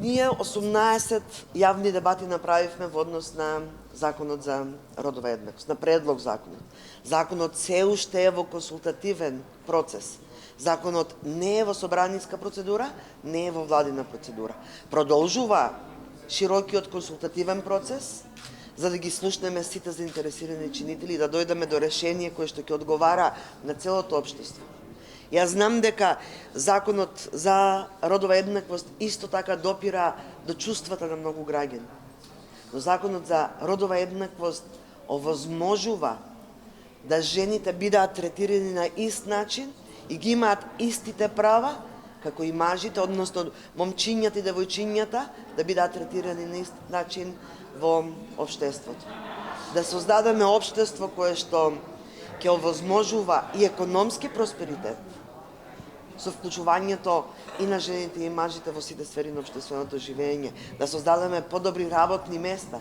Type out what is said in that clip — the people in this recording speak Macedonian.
Ние 18 јавни дебати направивме во однос на Законот за родова еднаквост, на предлог законот. Законот се уште е во консултативен процес. Законот не е во собраниска процедура, не е во владина процедура. Продолжува широкиот консултативен процес, за да ги слушнеме сите заинтересирани чинители и да дојдеме до решение кое што ќе одговара на целото општество. Јас знам дека Законот за родова еднаквост исто така допира до чувствата на многу граѓани. Но Законот за родова еднаквост овозможува да жените бидат третирани на ист начин и ги имаат истите права како и мажите, односно момчињата и девојчињата да бидат третирани на ист начин во општеството. Да создадеме општество кое што ќе овозможува и економски просперитет со вклучувањето и на жените и мажите во сите сфери на општественото живење, да создадеме подобри работни места.